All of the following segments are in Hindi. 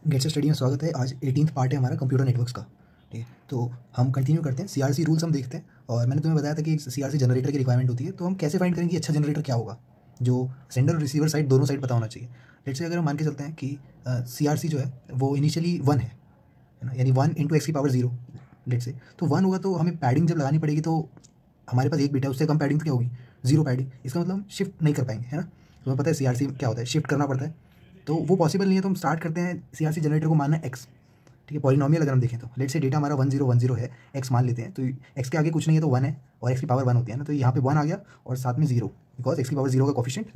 गेट स्टडी में स्वागत है। आज 18th पार्ट है हमारा कंप्यूटर नेटवर्क्स का। ठीक है, तो हम कंटिन्यू करते हैं। सीआरसी रूल्स हम देखते हैं और मैंने तुम्हें बताया था कि सीआरसी जनरेटर की रिक्वायरमेंट होती है। तो हम कैसे फाइंड करेंगे अच्छा जनरेटर क्या होगा, जो सेंडर और रिसीवर साइड दोनों साइड पता होना चाहिए। लेट्स से अगर हम मान के चलते हैं कि सीआरसी जो है वो इनिशियली 1 है ना, यानी 1 × x⁻0 लेट्स से। तो 1 होगा तो हमें पैडिंग जब लगानी पड़ेगी तो हमारे पास एक बिट है, उससे कम पैडिंग तो क्या होगी, 0 पैडिंग। इसका मतलब शिफ्ट नहीं कर पाएंगे, है ना। तो हमें पता है सीआरसी क्या होता है, शिफ्ट करना पड़ता है। तो वो पॉसिबल नहीं है, तो हम स्टार्ट करते हैं सीआरसी जनरेटर को मानना है एक्स। ठीक है, पॉलिनोमियल अगर हम देखें तो लेट्स से डेटा हमारा 1010 है, एक्स मान लेते हैं। तो एक्स के आगे कुछ नहीं है तो 1 है और एक्स की पावर 1 होती है ना, तो यहाँ पे 1 आ गया और साथ में 0, बिकॉज एक्स की पावर 0 का कोफिशिएंट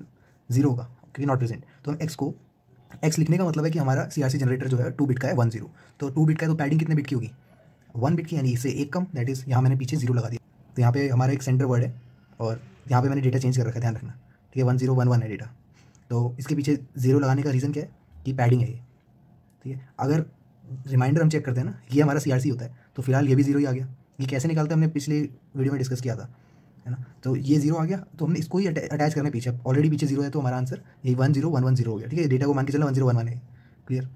0 होगा क्योंकि नॉट प्रेजेंट। तो हम एक्स को एक्स लिखने का मतलब है कि हमारा सीआरसी जनरेटर जो है 2 बिट का है, 10। तो 2 बिट का है तो पैडिंग कितने बिट की होगी, 1 बिट की, यानी इससे एक कम, दैट इज़ यहाँ मैंने पीछे 0 लगा दिया। तो यहाँ पे हमारा एक सेंटर वर्ड है और यहाँ पे मैंने डेटा चेंज कर रखा है, ध्यान रखना। ठीक है, 1011 है डेटा, तो इसके पीछे 0 लगाने का रीज़न क्या है कि पैडिंग है ये। ठीक है, अगर रिमाइंडर हम चेक करते हैं ना, ये हमारा सीआरसी होता है, तो फिलहाल ये भी 0 ही आ गया। ये कैसे निकालते हैं हमने पिछले वीडियो में डिस्कस किया था, है ना। तो ये 0 आ गया तो हमने इसको ही अटैच करना है पीछे। ऑलरेडी पीछे 0 है तो हमारा आंसर ये 10110 हो गया। ठीक है, डेटा को मान के चलना 1011 है, क्लियर।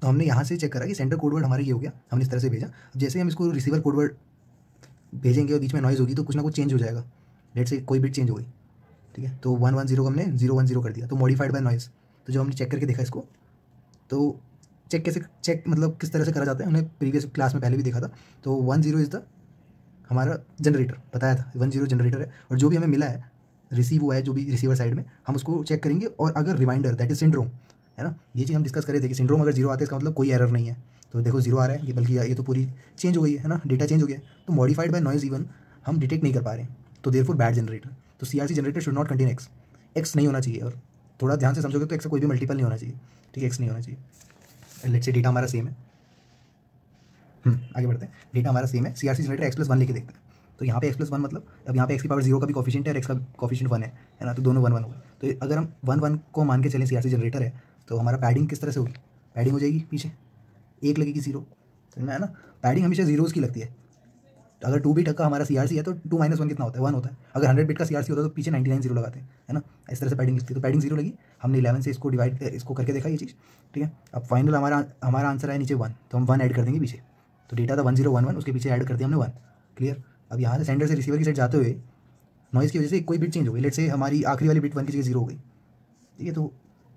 तो हमने यहाँ से चेक करा कि सेंटर कोडवर्ड हमारा ये हो गया, हमने इस तरह से भेजा। जैसे हम इसको रिसीवर कोडवर्ड भेजेंगे और बीच में नॉइज़ होगी तो कुछ ना कुछ चेंज हो जाएगा। लेट से कोई बिट चेंज हो गई, ठीक है, तो 110 को हमने 010 कर दिया, तो मॉडिफाइड बाय नॉइज़। तो जब हमने चेक करके देखा इसको, तो चेक कैसे, चेक मतलब किस तरह से करा जाता है, हमने प्रीवियस क्लास में पहले भी देखा था। तो 10 इज़ द हमारा जनरेटर, बताया था 10 जनरेटर है, और जो भी हमें मिला है रिसीव हुआ है जो भी रिसीवर साइड में, हम उसको चेक करेंगे। और अगर रिमाइंडर दैट इज सिंड्रोम, है ना, ये चीज़ हम डिस्कस कर रहे थे कि सिंड्रोम अगर 0 आते हैं इसका मतलब कोई एरर नहीं है। तो देखो 0 आ रहा है, ये बल्कि ये तो पूरी चेंज हो गई है ना, डेटा चेंज हो गया। तो मॉडिफाइड बाय नॉइज इवन हम डिटेक्ट नहीं कर पा रहे हैं, तो देयरफॉर बैड जनरेटर। तो CRC generator should not contain x, x नहीं होना चाहिए। और थोड़ा ध्यान से समझोगे तो एक्स का कोई भी मल्टीपल नहीं होना चाहिए। ठीक है, एक्स नहीं होना चाहिए। लेट्स से डेटा हमारा सेम है, आगे बढ़ते हैं। डेटा हमारा सेम है, सीआरसी जनरेटर x+1 लेके देखते हैं। तो यहाँ पे x+1 मतलब अब यहाँ पे x की पावर 0 का भी कोफिशिएंट है और x का कोफिशिएंट 1 है ना, तो दोनों 1 1 होगा। तो अगर हम 1 1 को मान के चलें सीआरसी जनरेटर है, तो हमारा पैडिंग किस तरह से होगी, पैडिंग हो जाएगी पीछे 1 लगेगी 0, समझ में, है ना। पैडिंग हमेशा जीरोज़ की लगती है। तो अगर 2 बिट का हमारा सीआरसी है तो 2 - 1 कितना होता है, 1 होता है। अगर 100 बिट का सीआरसी होता है तो पीछे 99 0 लगाते हैं, है ना। इस तरह से पैडिंग लिखती है। तो पैडिंग 0 लगी, हमने 11 से इसको डिवाइड इसको करके देखा ये चीज़। ठीक है, अब फाइनल हमारा आंसर है नीचे 1, तो हम 1 ऐड कर देंगे पीछे। तो डेटा था 1011, उसके पीछे ऐड कर दिया हमने 1, क्लियर। अब यहाँ से सेंडर से रिसीवर की साइड जाते हुए नॉइज़ की वजह से कोई बिट चेंज हो गई। लेट्स से हमारी आखिरी वाली बिट 1 की जगह 0 हो गई। ठीक है, तो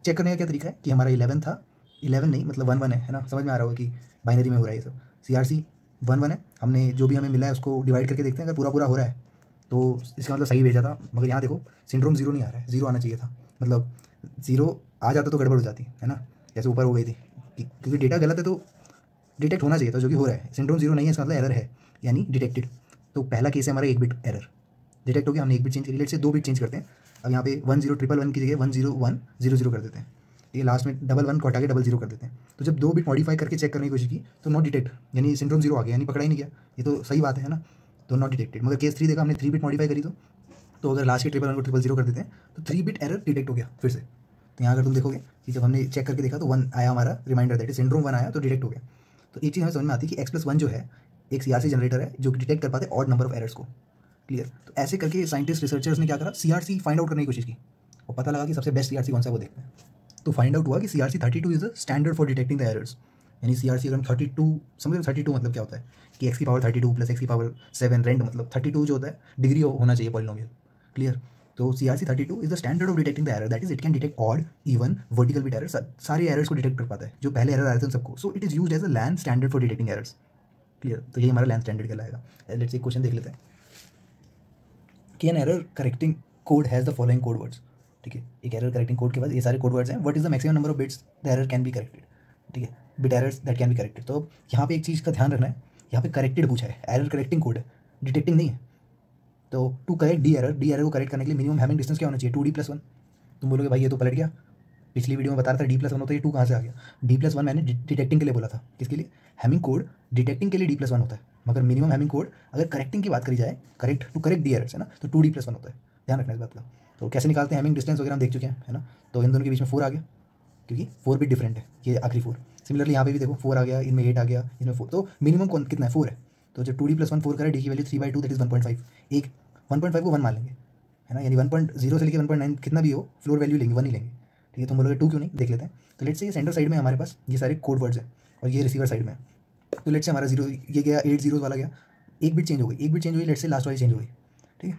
चेक करने का क्या तरीका है कि हमारा 11 था, 11 नहीं मतलब 1 1 है ना, समझ में आ रहा होगा कि बाइनरी में हो रहा है ये सब। सीआरसी 1 1 है, हमने जो भी हमें मिला है उसको डिवाइड करके देखते हैं, अगर पूरा पूरा हो रहा है तो इसका मतलब सही भेजा था। मगर यहाँ देखो सिंड्रोम 0 नहीं आ रहा है, 0 आना चाहिए था, मतलब 0 आ जाता तो गड़बड़ हो जाती, है ना, जैसे ऊपर हो गई थी। क्योंकि डेटा गलत है तो डिटेक्ट होना चाहिए था, जो कि हो रहा है। सिंड्रोम 0 नहीं है, इसका मतलब एरर है, यानी डिटेक्टेड। तो पहला केस है हमारा 1 बिट एरर डिटेक्ट हो गया, हमने 1 बिट चेंज करी। लेट से 2 बिट चेंज करते हैं। अब यहाँ पे 10 1 की जगह 101 0 कर देते हैं। ये लास्ट में 1 1 को हटा के 00 कर देते हैं। तो जब 2 बिट मॉडिफाई करके चेक करने की कोशिश की तो नॉट डिटेक्ट, यानी सिंड्रोम 0 आ गया, यानी पकड़ा ही नहीं गया। ये तो सही बात है ना, तो नॉट डिटेक्टेड। मगर केस 3 देखा हमने, 3 बिट मॉडिफाई करी तो अगर लास्ट के 1 1 को 00 कर देते हैं तो 3 बिट एरर डिटेक्ट हो गया फिर से। तो यहाँ अगर तुम देखोगे कि जब हमने चेक करके देखा तो 1 आया हमारा रिमाइंडर, दैट इज सिंड्रोम 1 आया, तो डिटेक्ट हो गया। तो एक चीज़ हमें समझ में आती है कि x+1 जो है एक सीआरसी जनरेटर है जो डिटेक्ट कर पाते हैं ऑड नंबर ऑफ एरर्स को, क्लियर। तो ऐसे करके साइंटिस्ट रिसर्चर्स ने क्या करा, सीआरसी फाइंड आउट करने की कोशिश की और पता लगा कि सबसे बेस्ट सीआरसी कौन सा है वो देखते हैं। तो फाइंड आउट हुआ कि CRC 32 is the standard for detecting the errors. यानी सीआरसी अगर हम 32 समझ, 32 मतलब क्या होता है कि एक्स की पावर 32 प्लस एक्स की पावर 7 रेंड, मतलब 32 जो होता है डिग्री होना चाहिए पॉलिनोमियल, क्लियर। तो CRC 32 is the standard of detecting the error, that is it can detect odd even vertical bit errors, सारे एरर्स को डिटेक्ट कर पाता है जो पहले एरर आए थे उन सबको। So it is used as a LAN standard for detecting errors, clear. तो ये हमारा लैन स्टैंडर्ड कहलाएगा। लेट्स एक क्वेश्चन देख लेते हैं कि an error correcting code has the following code words. ठीक है, एक एरर करेक्टिंग कोड के बाद ये सारे कोड वर्ड्स हैं। What is the maximum number of bits the error can be corrected. ठीक है, bit errors that can be corrected. तो यहाँ पे एक चीज़ का ध्यान रखना है, यहाँ पे करेक्टेड पूछा है, एरर करेक्टिंग कोड है, डिटेक्टिंग नहीं है। तो टू करेक्ट डी एरर को करेक्ट करने के लिए मिनिमम हैमिंग डिस्टेंस क्या होना चाहिए, 2d+1। तुम बोलोगे भाई ये तो पलट गया, पिछली वीडियो में बता रहा था d+1 होता है, ये 2 कहाँ से आ गया। d+1 मैंने डिटेक्टिंग के लिए बोला था, किसके लिए, हैमिंग कोड डिटेक्टिंग के लिए d+1 होता है। मगर मिनिमम हैमिंग कोड अगर करेक्टिंग की बात करी जाए, correct to correct D errors है ना, तो 2d+1 होता है, ध्यान रखना इस बात का। तो कैसे निकालते हैं हैमिंग डिस्टेंस वगैरह हम देख चुके हैं, है ना। तो इन दोनों के बीच में 4 आ गया क्योंकि 4 बिट डिफरेंट है, ये आखिरी 4। सिमिलरली यहाँ पे भी देखो 4 आ गया, इनमें 8 आ गया, इनमें 4, तो मिनिमम कौन कितना है, 4 है। तो जब 2d+1 4 करें, डी की वैल्यू 3/2 दैट इज 1.5, एक 1.5 को 1 मान लेंगे, है ना, यानी 1.0 से लेकर 1.9 कितना भी हो फ्लोर वैल्यू लेंगे 1 ही लेंगे। ठीक है, तुम बोलोगे 2 क्यों नहीं, देख लेते हैं। तो लेट्स से ये सेंटर साइड में हमारे पास ये सारे कोड वर्ड्स हैं और ये रिसीवर साइड में है। तो लेट्स से हमारा 0 ये गया 8 जीरो वाला गया, एक बिट चेंज हो गई, एक बिट चेंज हुई, लेट्स से लास्ट वाली चेंज हो गई। ठीक है,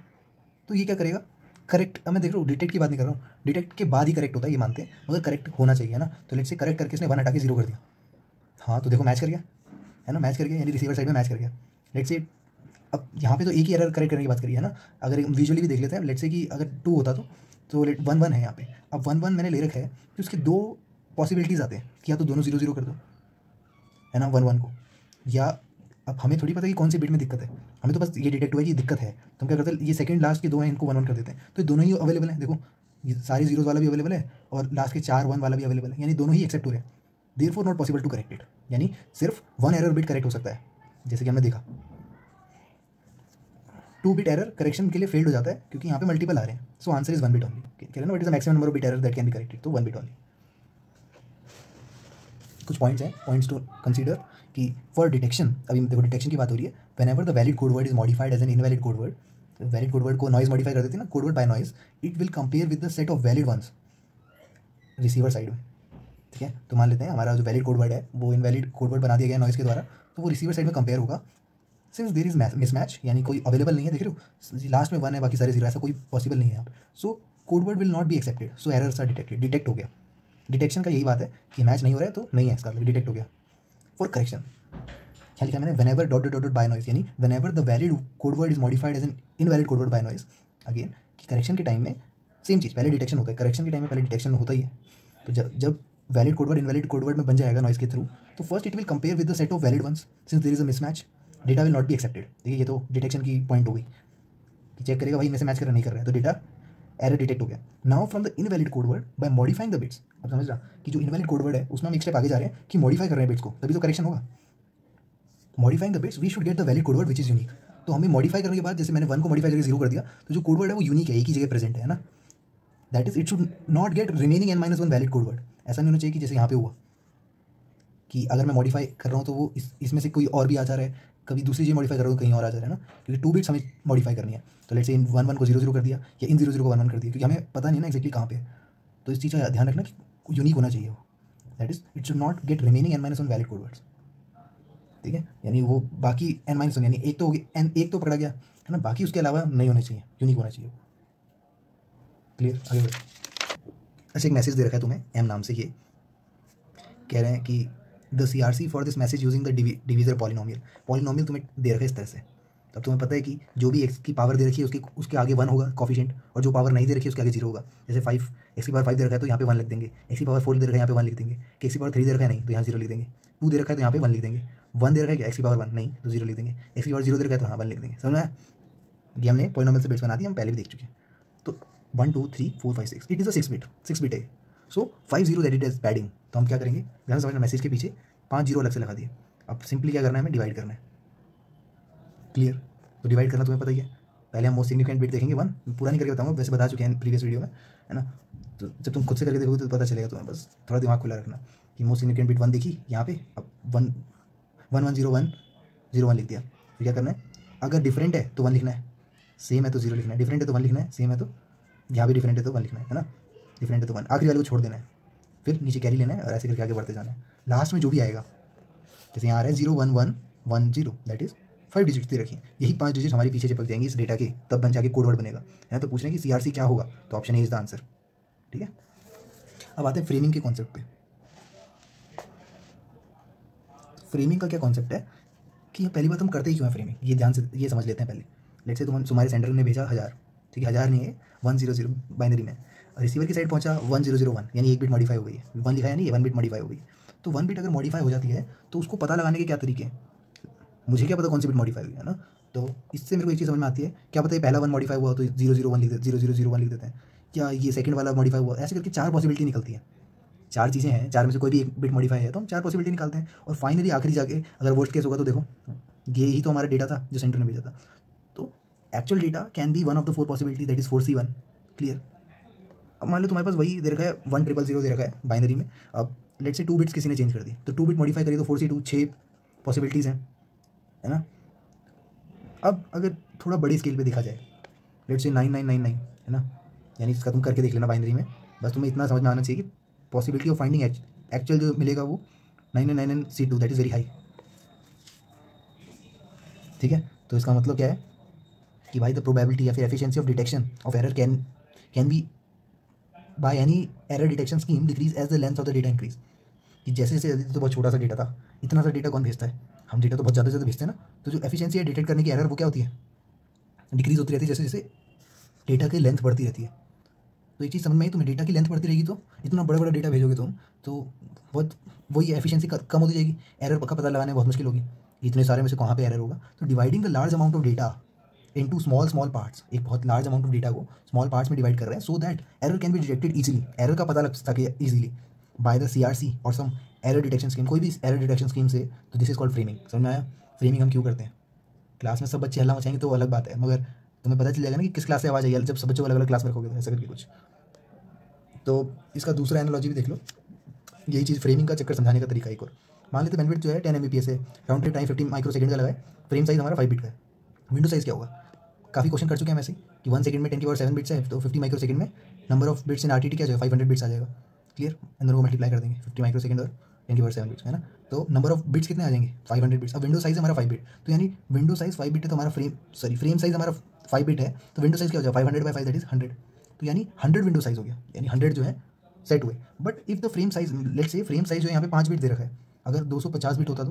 तो ये क्या करेगा, करेक्ट, अब मैं देख रहा हूँ डिटेक्ट की बात नहीं कर रहा हूँ, डिटेक्ट के बाद ही करेक्ट होता है ये मानते हैं, मगर करेक्ट होना चाहिए ना। तो लेट्स से करेक्ट करके इसने 1 हटा के 0 कर दिया, हाँ तो देखो मैच कर गया है ना, मैच कर गया, यानी रिसीवर साइड में मैच कर गया। लेट्स से अब यहाँ पे तो एक ही एरर करेक्ट करने की बात करी है ना, अगर विजुअली भी देख लेते हैं, लेट्स से कि अगर 2 होता तो लेट 1 1 है यहाँ पे। अब 1 1 मैंने ले रखा है कि उसके 2 पॉसिबिलिटीज़ आते हैं कि या तो दोनों 0 0 कर दो है ना 1 1 को, या अब हमें थोड़ी पता कि कौन सी बिट में दिक्कत है, हमें तो बस ये डिटेक्ट हुआ कि दिक्कत है, तो हम क्या करते हैं, ये सेकंड लास्ट के 2 हैं इनको 1 1 कर देते हैं, तो दोनों ही अवेलेबल है। देखो ये सारी जीरोज वाला भी अवेलेबल है और लास्ट के 4 1 वाला भी अवेलेबल है, यानी दोनों ही एक्सेप्ट हो रहे हैं। Therefore not possible to correct it, यानी सिर्फ 1 एरर बिट करेक्ट हो सकता है, जैसे कि हमने देखा 2 बिट एरर करेक्शन के लिए फेल्ड हो जाता है क्योंकि यहाँ पे मल्टीपल आ रहे हैं। So answer is 1 bit only, कह रहे ना what is the maximum number of bit error that can be corrected, तो 1 बिट ओनली। कुछ पॉइंट्स हैं, पॉइंट्स टू कंसीडर कि फॉर डिटेक्शन, अभी देखो डिटेक्शन की बात हो रही है, whenever the valid code word is modified as an invalid code word, valid code word को नॉइज मॉडिफाई कर देते हैं ना, code word by noise, it will compare with the set of valid ones receiver side में। ठीक है, तो मान लेते हैं हमारा जो वैलिड कोड वर्ड है वो इनवैलिड कोड वर्ड बना दिया गया नॉइज के द्वारा, तो वो रिसीवर साइड में कंपेयर होगा सिंस देयर इज मिसमैच, यानी कोई अवेलेबल नहीं है, देख रहे हो लास्ट में 1 है बाकी सारे 0, ऐसा कोई पॉसिबल नहीं है यहाँ पे। So code word will not be accepted, so errors are detected, detect हो गया। डिटेक्शन का यही बात है कि मैच नहीं हो रहा है तो नहीं है, इसका डिटेक्ट हो गया। फॉर करेक्शन क्या लिखा मैंने, whenever dot dot dot by noise, यानी whenever the valid code word is modified as an invalid code word by noise. Again कि करेक्शन के टाइम में सेम चीज़, पहले डिटेक्शन होता है, करेक्शन के टाइम में पहले डिटेक्शन होता ही है। तो जब valid code word invalid code word में बन जाएगा नॉइज के थ्रू, तो first it will compare with the set of valid ones, since there is a mismatch data will not be accepted. देखिए ये तो डिटेक्शन की पॉइंट हो गई कि चेक करेगा भाई में से मैच कर रहा नहीं कर रहा है, तो डेटा एरर डिटेक्ट हो गया। Now from the invalid code word bye modifying the bits, अब समझ रहा कि जो इनवैलिड कोड वर्ड है उसमें हम एक स्टेप आगे जा रहे हैं कि मॉडिफाई कर रहे हैं बिट्स को, तभी तो करेक्शन होगा। Modifying the bits we should get the valid code word which is unique. तो हमें मॉडिफाई करने के बाद, जैसे मैंने 1 को मॉडिफाई करके 0 कर दिया, तो जो कोड वर्ड है वो यूनिक है, एक ही जगह प्रेजेंट है ना, that is it should not gate remaining n-1 valid code word. ऐसा नहीं होना चाहिए कि जैसे यहाँ पे हुआ कि अगर मैं मॉडिफाई कर रहा हूँ तो वो इसमें से कोई और भी आ जा रहा है, कभी दूसरी चीज़ मॉडिफाई कर रहा हूँ कहीं और आ जा रहा है ना, क्योंकि 2 बिट्स हमें मॉडिफाई करनी है। तो लेट्स से इन 1 1 को 0 0 कर दिया या इन 0 0 को 1 1 कर दिया, क्योंकि हमें पता नहीं ना एक्जैक्टली कहाँ पे है, तो इस चीज़ का ध्यान रखना कि यूनिक होना चाहिए वो, that is it should not gate remaining n-1 valid code words. ठीक है, यानी वो बाकी n-1 यानी एक तो हो गया, एक तो पकड़ा गया है ना, बाकी उसके अलावा नहीं होने चाहिए, यूनिक होना चाहिए। क्लियर, आगे बढ़ो। अच्छा एक मैसेज दे रखा है तुम्हें एम नाम से, ये कह रहे हैं कि the CRC for this message using the divisor polynomial, polynomial तुम्हें दे रखा है इस तरह से। तब तुम्हें पता है कि जो भी x की पावर दे रखी है उसके आगे 1 होगा कॉफिशिएंट, और जो पावर नहीं दे रखी है उसके आगे 0 होगा। जैसे 5 x की पावर 5 दे रखा है तो यहाँ पे 1 लिख देंगे, x की पावर 4 दे रखा है यहाँ पे 1 लिख देंगे, कि x की पावर 3 दे रखा है नहीं तो यहाँ 0 लिख देंगे, 2 दे रखा है तो यहाँ पे 1 लिख देंगे, 1 दे रखा है कि x की पावर 1 नहीं तो 0 लिख देंगे, x की पावर 0 दे रखा है तो हाँ 1 लिख देंगे। समझ में आया? ये हमने पॉलिनोमियल से बिट्स बना दी, हम पहले भी देख चुके हैं। तो 1 2 3 4 5 6 इट इज़ अ 6 बिट है। सो 5 0 दैट इट इज पैडिंग, तो हम क्या करेंगे, ध्यान समझना, मैसेज के पीछे 5 0 अलग से लगा दिए। अब सिंपली क्या करना है, हमें डिवाइड करना है। क्लियर, तो डिवाइड करना तुम्हें पता ही है। पहले हम मोस्ट सिग्निफिकेंट बिट देखेंगे 1, पूरा नहीं करके बताऊंगा, वैसे बता चुके हैं प्रीवियस वीडियो में, है ना। तो जब तुम खुद से करके देखोगे तो पता चलेगा तुम्हें, बस थोड़ा दिमाग खुला रखना कि मोस्ट सिग्निफिकेंट बिट 1 देखी यहाँ पे, अब 1 1 1 0 1 0 1 लिख दिया। फिर क्या करना है, अगर डिफरेंट है तो 1 लिखना है, सेम है तो 0 लिखना है, डिफरेंट है तो 1 लिखना है, सेम है तो यहाँ भी डिफरेंट है तो 1 लिखना है ना, डिफरेंट है तो 1, आखिरी वाले को छोड़ देना है, फिर नीचे कैरी लेना है और ऐसे करके आगे बढ़ते जाना है। लास्ट में जो भी आएगा, जैसे यहाँ आ रहा है 0 1 1 1 0, दैट इज 5 डिजिट दे रखिए, यही 5 डिजिट हमारे पीछे चिपक जाएंगे इस डेटा के, तब बन जाके कोड वर्ड बनेगा, है ना। तो पूछ रहे हैं कि CRC क्या होगा, तो option A is the answer. ठीक है, अब आते हैं फ्रेमिंग के कॉन्सेप्ट पे। फ्रेमिंग का क्या कॉन्सेप्ट है कि पहली बात हम करते ही क्यों है फ्रेमिंग, ये ध्यान से ये समझ लेते हैं पहले। लेट्स से तुम्हारे सेंडर ने भेजा 1000, ठीक है, 1000 नहीं है 100 बाइनरी में, रिसीवर की साइड पहुंचा 1001, यानी 1 बिट मॉडिफाई हो गई है, 1 लिखा है नहीं 1 बिट मॉडिफाई हो गई। तो 1 बिट अगर मॉडिफाई हो जाती है तो उसको पता लगाने के क्या तरीके हैं, मुझे क्या पता कौन सी बिट मॉडिफाई हुई है ना। तो इससे मेरे को एक चीज़ समझ में आती है, क्या पता है पहला 1 मॉडिफाई हुआ तो 001 लिख देते 0001 लिख देते हैं, क्या ये सेकंड वाला मॉडिफाई हुआ, ऐसे करके 4 पॉसिबिलिटी निकलती है। 4 चीज़ें हैं, 4 में से कोई भी एक बिट मॉडिफाई है तो हम 4 पॉसिबिलिटी निकालते हैं, और फाइनली आखिरी जाके अगर वर्स्ट केस होगा तो देखो ये ही तो हमारा डेटा था जो सेंटर ने भेजा था। तो actual data can be one of the 4 possibility, that is 4C1। Clear, अब मान लो तुम्हारे पास वही दे रखा है 1000 दे रखा है बाइनरी में, अब लेट्स से 2 बिट्स किसी ने चेंज कर दी, तो 2 बिट मॉडिफाई करिए तो 4C2, 6 पॉसिबिलिटीज़ हैं, है ना। अब अगर थोड़ा बड़ी स्केल पे देखा जाए, लेट्स से 9999, है ना, यानी इसका तुम करके देख लेना बाइनरी में, बस तुम्हें इतना समझ में आना चाहिए कि पॉसिबिलिटी ऑफ फाइंडिंग एक्चुअल जो मिलेगा वो 999C2 that is very high. ठीक है, तो इसका मतलब क्या है कि भाई द प्रोबेबिलिटी या फिर efficiency of detection of error can be by any error detection scheme decrease as the length of the data increase. कि जैसे जैसे तो बहुत छोटा सा डेटा था, इतना सा डेटा कौन भेजता है, हम डेटा तो बहुत ज़्यादा भेजते हैं ना, तो जो एफिशिएंसी है डिटेक्ट करने की एरर वो क्या होती है, डिक्रीज होती रहती है जैसे जैसे डेटा की लेंथ बढ़ती रहती है। तो ये चीज़ समझ में आई तुम्हें, डेटा की लेंथ बढ़ती रहेगी तो इतना बड़ा बड़ा डेटा भेजोगे तुम तो बहुत वही एफिशिएंसी कम होती जाएगी, एरर का पता लगाने बहुत मुश्किल होगी, इतने सारे में से कहाँ पे एरर होगा। तो dividing the large amount of data into small parts, एक बहुत लार्ज अमाउंट ऑफ डेटा को स्मॉल पार्ट्स में डिवाइड कर रहे हैं so that error can be detected easily, error का पता लग सके इजीली बाय द CRC और सम एरर डिटेक्शन स्कीम, कोई भी एरर डिटेक्शन स्कीम से। तो दिस इज कॉल्ड फ्रेमिंग। समझ में आया? फ्रेमिंग हम क्यों करते हैं? क्लास में सब बच्चे हल्ला मचाएंगे तो अलग बात है, मगर तुम्हें पता चल जाएगा ना कि किस क्लास से आवाज़ आई, जब सब बच्चों को अलग अलग क्लास में रखोगे तो ऐसा करके कुछ। तो इसका दूसरा एनालॉजी भी देख लो, यही चीज़ फ्रेमिंग का चक्कर समझाने का तरीका एक और। मान लेते बैंडविड्थ जो है 10 Mbps है, राउंड ट्रिप टाइम 15 माइक्रोसेकंड का लगा है, फ्रेम साइज हमारा 5 बिट का है। विंडो साइज़ क्या होगा? काफ़ी क्वेश्चन कर चुके हैं वैसे कि 1 सेकंड में 10⁻7 बिट्स है, तो 50 माइक्रोसेकंड में number of bits in RTT क्या जाएगा, 500 बिट्स आ जाएगा। क्लियर? अंदर को मल्टीप्लाई कर देंगे 50 माइक्रोसेकंड और 10⁻7 बिट्स, है ना। तो नंबर ऑफ बिट्स कितने आ जाएंगे, 500 बिट्स। अब विंडो साइज़ हमारा 5 बिट, तो यानी विंडो साइज़ 5 बिट है तो हमारा फ्रेम साइज़ हमारा 5 बिट है, तो विंडो साइज़ क्या हो जाएगा, 500/5 दैट इज 100। तो यानी 100 विंडो साइज़ हो गया, यानी 100 जो है सेट हुए। But if the frame size, let's say frame size जो है यहाँ पे 5 बिट दे रखा है, अगर 250 बिट होता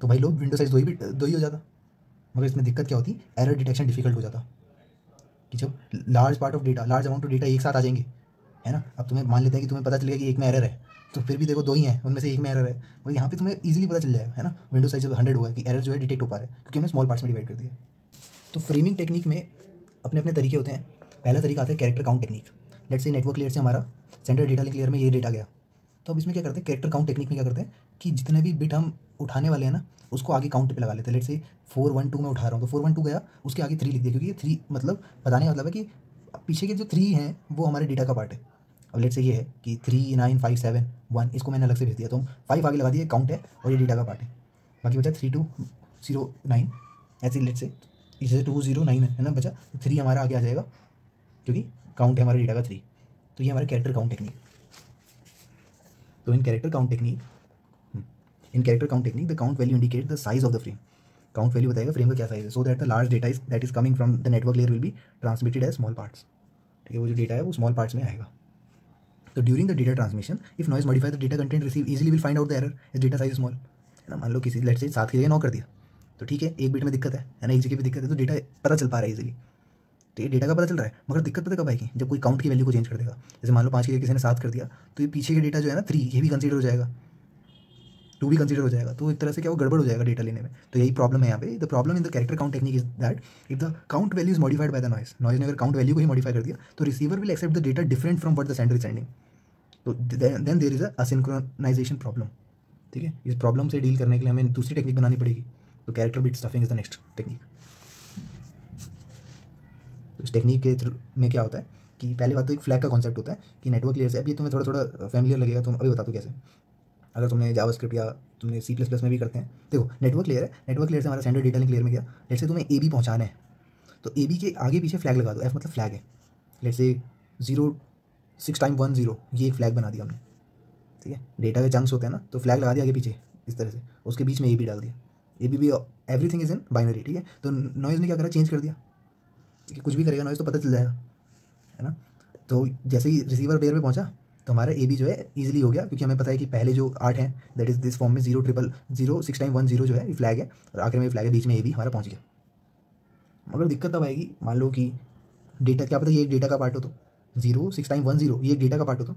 तो भाई लोग विंडो साइज दो ही हो जाता। मगर इसमें दिक्कत क्या होती, एरर डिटेक्शन डिफिकल्ट हो जाता कि जब large part of data, large amount of data एक साथ आ जाएंगे, है ना। अब तुम्हें मान लेते हैं कि तुम्हें पता चलेगा कि एक में एरर है, तो फिर भी देखो 2 ही हैं, उनमें से एक में एरर है, और यहाँ पे तुम्हें इजीली पता चल जाएगा, है ना। विंडो साइज जब 100 हुआ है कि एरर जो है डिटेक्ट हो पा रहा है क्योंकि हमने स्मॉल पार्ट्स में डिवाइड कर दिया। तो फ्रेमिंग टेक्निक में अपने अपने तरीके होते हैं। पहला तरीका आता है character count technique. Let's say network layer से हमारा सेंट्रल डेटा लिंक लेयर में ये डेटा गया, तो अब इसमें क्या करते हैं, कैरेक्टर काउंट टेक्निक में क्या करते हैं कि जितने भी बिट हम उठाने वाले हैं ना उसको आगे काउंट पे लगा लेते हैं। लेट्स से 412 में उठा रहा हूँ तो 412 गया, उसके आगे 3 लिख दिया, क्योंकि ये 3 मतलब बताने का मतलब है कि पीछे के जो 3 हैं वो हमारे डेटा का पार्ट है। अब लेट्स से ये है कि 39571, इसको मैंने अलग से भेज दिया, तो हम 5 आगे लगा दिया, काउंट है और ये डेटा का पार्ट है। बाकी बचा 3209, ऐसे लेट्स से इसे 209 है ना बचा, तो 3 हमारा आगे आ जाएगा क्योंकि काउंट है हमारे डेटा का 3। तो ये हमारा कैरेक्टर काउंट टेक्निक। तो in character count technique the count value indicate the size of the frame. Count value बताएगा फ्रेम का क्या साइज है, so that the large data that is coming from the network layer will be transmitted as small parts. ठीक है, वो जो डेटा है वो स्मॉल पार्ट्स में आएगा। तो during the data transmission if noise modify the data content receive easily will find out the error is data size small, है ना। मान लो किसी लेट्स से 7 की जगह 9 कर दिया, तो ठीक है, एक बिट में दिक्कत है ना, एक जगह पे दिक्कत है, तो डेटा पता चल पा रहा है इजीली, तो ये डेटा का पता चल रहा है। मगर दिक्कत पता कब आएगी, जब कोई काउंट की वैल्यू को चेंज कर देगा। जैसे मान लो 5 की जगह किसी ने 7 कर दिया, तो ये पीछे के डेटा जो है ना 3 ये भी कंसीडर हो जाएगा, 2 भी कंसीडर हो जाएगा, तो एक तरह से क्या वो गड़बड़ हो जाएगा डेटा लेने में। तो यही प्रॉब्लम है यहाँ पे। The problem in the character count technique is that if the count value is modified by the noise ने अगर काउंट वैल्यू को ही मॉडिफाई कर दिया तो receiver will accept the data different from what the sender is sending, तो then there is a synchronisation problem. ठीक है, इस प्रॉब्लम से डील करने के लिए हमें दूसरी टेक्निक बनानी पड़ेगी। तो character bit stuffing is the next technique. तो इस टेक्निक के थ्रू में क्या होता है कि पहली बात तो एक फ्लैग का कॉन्सेप्ट होता है कि नेटवर्क लेयर से, अब ये तुम्हें थोड़ा थोड़ा फैमिलियर लगेगा, तुम अभी बता दो कैसे। अगर तुमने जावास्क्रिप्ट या तुमने C++ में भी करते हैं, देखो नेटवर्क लेयर है, नेटवर्क लेयर से हमारा सेंट्रल डेटा लिंक लेयर में गया, लेट्स से तुम्हें AB पहुंचाना है, तो AB के आगे पीछे फ्लैग लगा दो, F मतलब फ्लैग है, लेट्स से 06 ये एक फ्लैग बना दिया हमने। ठीक है, डेटा के चंक्स होते हैं ना, तो फ्लैग लगा दिया आगे पीछे इस तरह से, उसके बीच में AB डाल दिया, AB भी एवरीथिंग इज इन बाइनरी। ठीक है, तो नॉइज़ ने क्या करा, चेंज कर दिया, ठीक है, कुछ भी करेगा नॉइज़ तो पता चल जाएगा, है ना। तो जैसे ही रिसीवर पेयर पे पहुंचा तो हमारा AB जो है इजीली हो गया, क्योंकि हमें पता है कि पहले जो 8 हैं दैट इज दिस फॉर्म में 06 जो है ये फ्लैग है, और आखिर में फ्लैग है, बीच में AB हमारा पहुंच गया। मगर दिक्कत तब आएगी, मान लो कि डेटा क्या पता ये एक डेटा का पार्ट हो, तो 06 ये एक डेटा का पार्ट हो, तो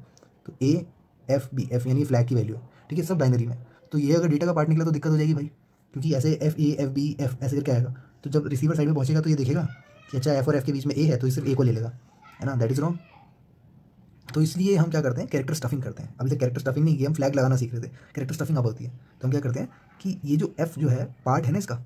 F यानी फ्लैग की वैल्यू है। ठीक है, सब बाइनरी में, तो ये अगर डेटा का पार्ट निकला तो दिक्कत हो जाएगी भाई, क्योंकि ऐसे FA FB F ऐसे करके आएगा। तो जब रिसीवर साइड में पहुंचेगा तो ये देखेगा कि अच्छा F और F के बीच में A है, तो सिर्फ A को ले लेगा, है ना, दैट इज रॉन्ग। तो इसलिए हम क्या करते हैं, कैरेक्टर स्टफिंग करते हैं। अभी तक कैरेक्टर स्टफिंग नहीं की, हम फ्लैग लगाना सीख रहे थे, कैरेक्टर स्टफिंग अब होती है। तो हम क्या करते हैं कि ये जो F जो है पार्ट है ना, इसका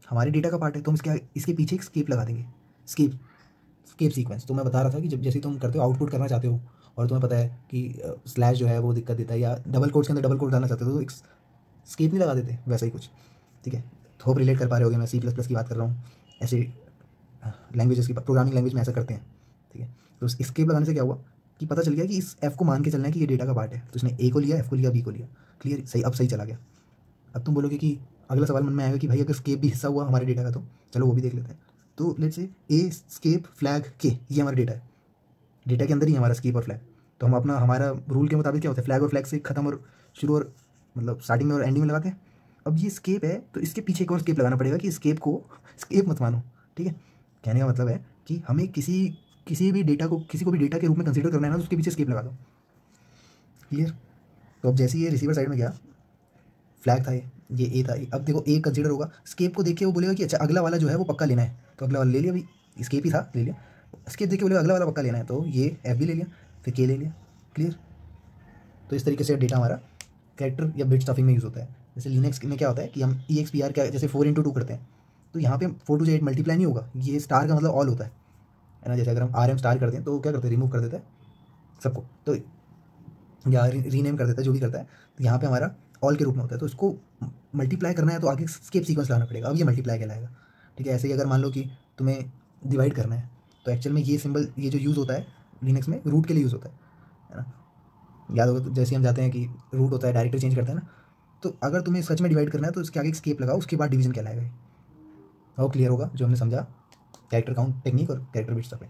हमारे डेटा का पार्ट है, तो हम इसके पीछे एक स्केप लगा देंगे, स्केप सीक्वेंस। तो मैं बता रहा था कि जब जैसे तुम करते हो आउटपुट करना चाहते हो और तुम्हें पता है कि स्लैश जो है वो दिक्कत देता है, या डबल कोट्स के अंदर डबल कोट डालना चाहते हो तो एक स्केप नहीं लगा देते, वैसा ही कुछ। ठीक है, होप रिलेट कर पा रहे होगे, मैं C++ की बात कर रहा हूँ, ऐसे लैंग्वेजेस की प्रोग्रामिंग लैंग्वेज में ऐसा करते हैं। ठीक है, तो स्केप लगाने से क्या हुआ कि पता चल गया कि इस एफ को मान के चलना है कि ये डेटा का पार्ट है, तो इसने ए को लिया, एफ को लिया, बी को लिया। क्लियर, सही, अब सही चला गया। अब तुम बोलोगे कि अगला सवाल मन में आएगा कि भाई अगर स्केप भी हिस्सा हुआ हमारे डेटा का, तो चलो वो भी देख लेते हैं। तो let's say A escape flag के, ये हमारा डेटा है, डेटा के अंदर ही हमारा स्केप और फ्लैग। तो हम अपना हमारा रूल के मुताबिक क्या होता है, फ्लैग और फ्लैग से खत्म और शुरू और मतलब स्टार्टिंग में और एंडिंग में लगाते हैं। अब ये स्केप है तो इसके पीछे एक और स्केप लगाना पड़ेगा कि स्केप को स्केप मत मानो, ठीक है। कहने का मतलब है कि हमें किसी भी डेटा को, किसी को भी डेटा के रूप में कंसीडर करना है ना, तो उसके पीछे स्केप लगा दो। क्लियर। तो अब जैसे ये रिसीवर साइड में गया, फ्लैग था ये ए था, अब देखो ए कंसीडर होगा, स्केप को देख के वो बोलेगा कि अच्छा अगला वाला जो है वो पक्का लेना है, तो अगला वाला ले लिया, अभी स्केप ही था ले लिया। स्केप देख के बोलेगा अगला वाला पक्का लेना है, तो ये एफ भी ले लिया, फिर के ले लिया। क्लियर। तो इस तरीके से डेटा हमारा कैरेक्टर या बिट स्टफिंग में यूज़ होता है। जैसे लिनक्स में क्या होता है कि हम EXPR क्या जैसे 4x2 करते हैं, तो यहाँ पे 4 to 8 मल्टीप्लाई नहीं होगा, ये स्टार का मतलब ऑल होता है ना। जैसे अगर हम RM स्टार करते हैं तो क्या करते हैं, रिमूव कर देता है सबको, तो या रीनेम कर देता है, जो भी करता है। तो यहाँ पे हमारा ऑल के रूप में होता है, तो इसको मल्टीप्लाई करना है तो आगे स्केप सीक्वेंस लाना पड़ेगा, अब ये मल्टीप्लाई कहलाएगा, ठीक है। ऐसे ही अगर मान लो कि तुम्हें डिवाइड करना है, तो एक्चुअल में ये सिंबल, ये जो यूज़ होता है लिनक्स में, रूट के लिए यूज़ होता है ना। याद होगा, तो जैसे हम जाते हैं कि रूट होता है, डायरेक्टरी चेंज करते हैं ना, तो अगर तुम्हें सच में डिवाइड करना है तो इसके आगे स्केप लगाओ, उसके बाद डिवीजन कहलाएगा। और क्लियर होगा जो हमने समझा कैरेक्टर काउंट टेक्निक और कैरेक्टर बिट्स पे।